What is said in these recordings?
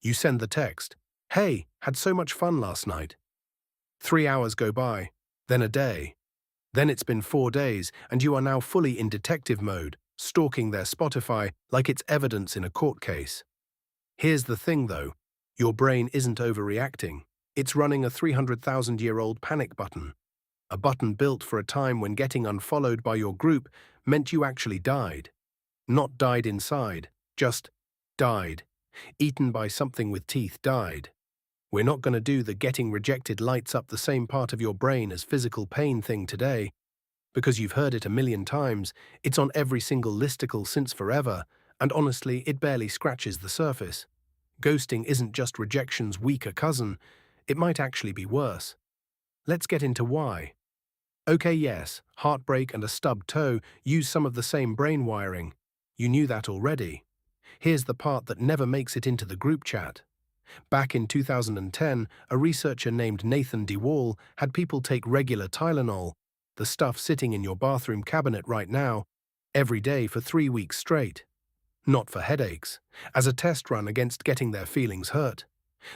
You send the text, "Hey, had so much fun last night." 3 hours go by, then a day. Then it's been 4 days, and you are now fully in detective mode, stalking their Spotify like it's evidence in a court case. Here's the thing, though. Your brain isn't overreacting. It's running a 300,000-year-old panic button. A button built for a time when getting unfollowed by your group meant you actually died. Not died inside, just died. Eaten by something with teeth, died. We're not going to do the getting rejected lights up the same part of your brain as physical pain thing today, because you've heard it a million times. It's on every single listicle since forever, and honestly, it barely scratches the surface. Ghosting isn't just rejection's weaker cousin, it might actually be worse. Let's get into why. Okay, yes, heartbreak and a stubbed toe use some of the same brain wiring. You knew that already. Here's the part that never makes it into the group chat. Back in 2010, a researcher named Nathan DeWall had people take regular Tylenol, the stuff sitting in your bathroom cabinet right now, every day for 3 weeks straight. Not for headaches, as a test run against getting their feelings hurt.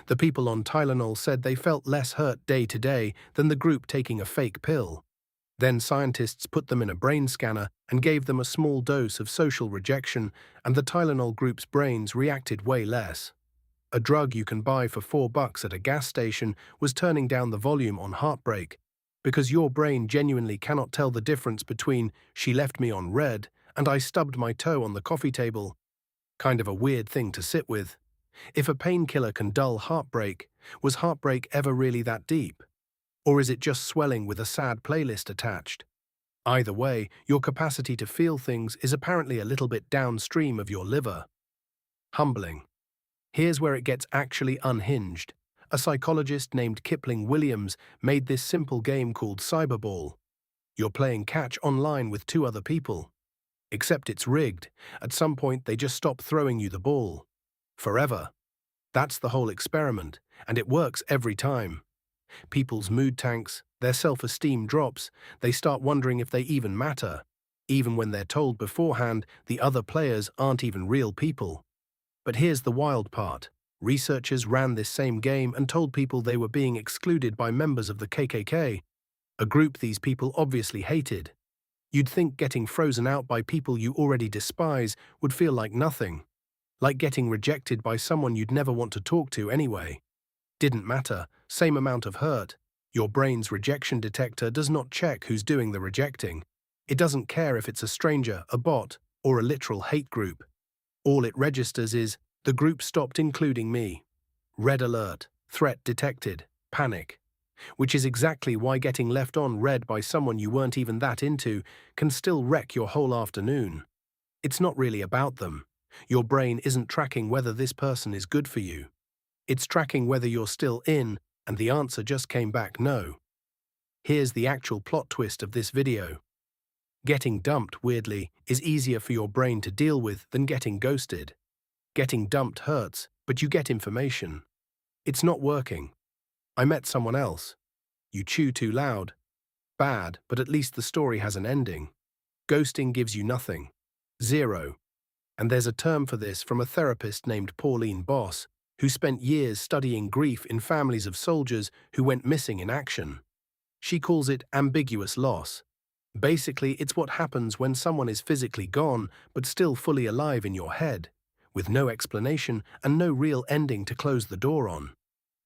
The people on Tylenol said they felt less hurt day to day than the group taking a fake pill. Then scientists put them in a brain scanner and gave them a small dose of social rejection, and the Tylenol group's brains reacted way less. A drug you can buy for $4 at a gas station was turning down the volume on heartbreak, because your brain genuinely cannot tell the difference between "she left me on red" and "I stubbed my toe on the coffee table." Kind of a weird thing to sit with. If a painkiller can dull heartbreak, was heartbreak ever really that deep? Or is it just swelling with a sad playlist attached? Either way, your capacity to feel things is apparently a little bit downstream of your liver. Humbling. Here's where it gets actually unhinged. A psychologist named Kipling Williams made this simple game called cyberball. You're playing catch online with 2 other people. Except it's rigged. At some point they just stop throwing you the ball. Forever. That's the whole experiment, and it works every time. People's mood tanks, their self-esteem drops, they start wondering if they even matter, even when they're told beforehand the other players aren't even real people. But here's the wild part. Researchers ran this same game and told people they were being excluded by members of the KKK, a group these people obviously hated. You'd think getting frozen out by people you already despise would feel like nothing, like getting rejected by someone you'd never want to talk to anyway. Didn't matter, same amount of hurt. Your brain's rejection detector does not check who's doing the rejecting. It doesn't care if it's a stranger, a bot, or a literal hate group. All it registers is, the group stopped including me. Red alert, threat detected, panic. Which is exactly why getting left on red by someone you weren't even that into can still wreck your whole afternoon. It's not really about them. Your brain isn't tracking whether this person is good for you. It's tracking whether you're still in, and the answer just came back no. Here's the actual plot twist of this video. Getting dumped, weirdly, is easier for your brain to deal with than getting ghosted. Getting dumped hurts, but you get information. It's not working. I met someone else. You chew too loud. Bad, but at least the story has an ending. Ghosting gives you nothing. Zero. And there's a term for this from a therapist named Pauline Boss, who spent years studying grief in families of soldiers who went missing in action. She calls it ambiguous loss. Basically, it's what happens when someone is physically gone but still fully alive in your head, with no explanation and no real ending to close the door on.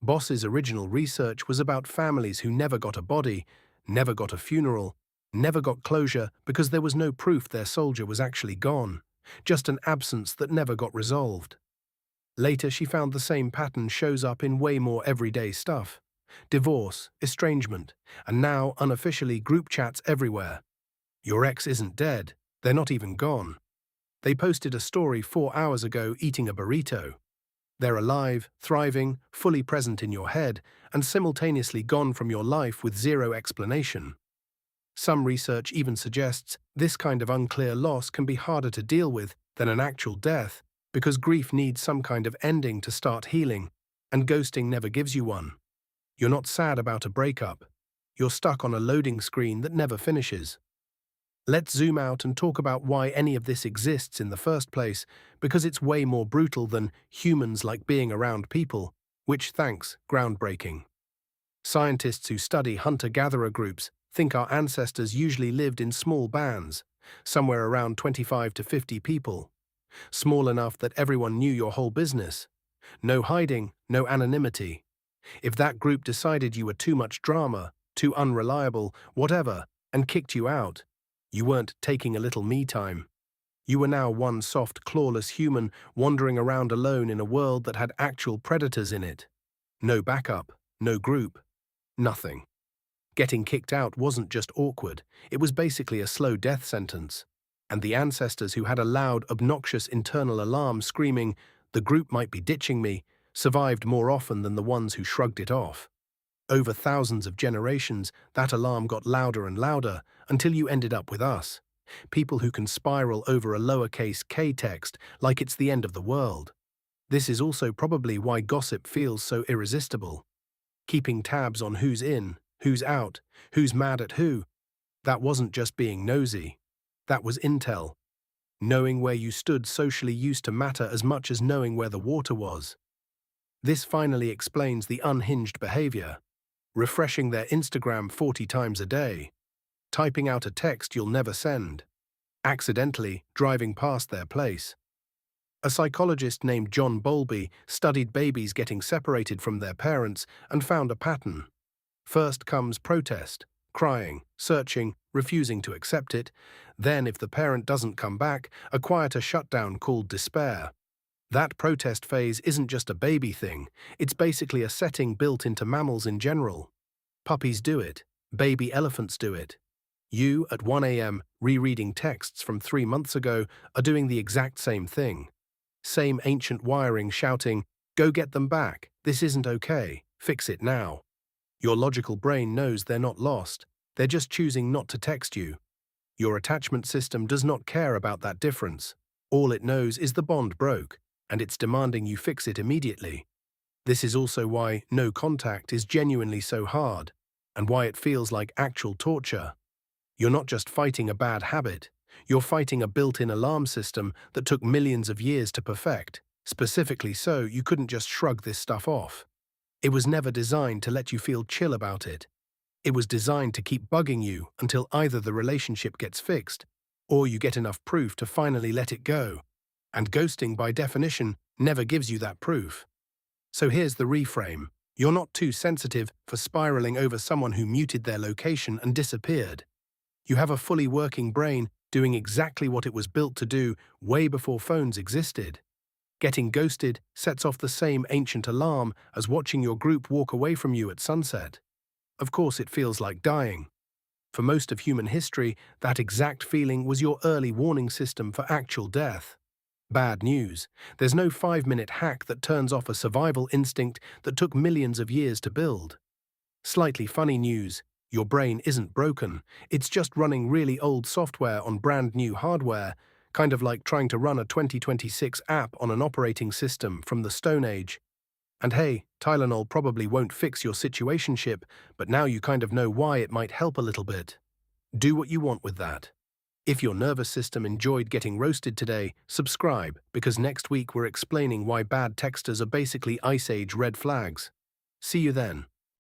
Boss's original research was about families who never got a body, never got a funeral, never got closure because there was no proof their soldier was actually gone, just an absence that never got resolved. Later, she found the same pattern shows up in way more everyday stuff. Divorce, estrangement, and now, unofficially, group chats everywhere. Your ex isn't dead, they're not even gone. They posted a story 4 hours ago eating a burrito. They're alive, thriving, fully present in your head, and simultaneously gone from your life with zero explanation. Some research even suggests this kind of unclear loss can be harder to deal with than an actual death, because grief needs some kind of ending to start healing, and ghosting never gives you one. You're not sad about a breakup. You're stuck on a loading screen that never finishes. Let's zoom out and talk about why any of this exists in the first place, because it's way more brutal than humans like being around people, which, thanks, groundbreaking. Scientists who study hunter-gatherer groups think our ancestors usually lived in small bands, somewhere around 25 to 50 people, small enough that everyone knew your whole business. No hiding, no anonymity. If that group decided you were too much drama, too unreliable, whatever, and kicked you out, you weren't taking a little me time. You were now one soft, clawless human wandering around alone in a world that had actual predators in it. No backup, no group, nothing. Getting kicked out wasn't just awkward, it was basically a slow death sentence. And the ancestors who had a loud, obnoxious internal alarm screaming, "The group might be ditching me," survived more often than the ones who shrugged it off. Over thousands of generations, that alarm got louder and louder until you ended up with us. People who can spiral over a lowercase k text like it's the end of the world. This is also probably why gossip feels so irresistible. Keeping tabs on who's in, who's out, who's mad at who. That wasn't just being nosy. That was intel. Knowing where you stood socially used to matter as much as knowing where the water was. This finally explains the unhinged behavior. Refreshing their Instagram 40 times a day. Typing out a text you'll never send. Accidentally driving past their place. A psychologist named John Bowlby studied babies getting separated from their parents and found a pattern. First comes protest, crying, searching, refusing to accept it. Then, if the parent doesn't come back, a quieter shutdown called despair. That protest phase isn't just a baby thing, it's basically a setting built into mammals in general. Puppies do it, baby elephants do it. You, at 1 a.m., rereading texts from 3 months ago, are doing the exact same thing. Same ancient wiring shouting, "Go get them back, this isn't okay, fix it now." Your logical brain knows they're not lost, they're just choosing not to text you. Your attachment system does not care about that difference. All it knows is the bond broke, and it's demanding you fix it immediately. This is also why no contact is genuinely so hard, and why it feels like actual torture. You're not just fighting a bad habit, you're fighting a built-in alarm system that took millions of years to perfect. Specifically so, you couldn't just shrug this stuff off. It was never designed to let you feel chill about it. It was designed to keep bugging you until either the relationship gets fixed, or you get enough proof to finally let it go. And ghosting, by definition, never gives you that proof. So here's the reframe. You're not too sensitive for spiraling over someone who muted their location and disappeared. You have a fully working brain doing exactly what it was built to do way before phones existed. Getting ghosted sets off the same ancient alarm as watching your group walk away from you at sunset. Of course, it feels like dying. For most of human history, that exact feeling was your early warning system for actual death. Bad news. There's no 5-minute hack that turns off a survival instinct that took millions of years to build. Slightly funny news. Your brain isn't broken. It's just running really old software on brand new hardware, kind of like trying to run a 2026 app on an operating system from the Stone Age. And hey, Tylenol probably won't fix your situationship, but now you kind of know why it might help a little bit. Do what you want with that. If your nervous system enjoyed getting roasted today, subscribe, because next week we're explaining why bad texters are basically Ice Age red flags. See you then.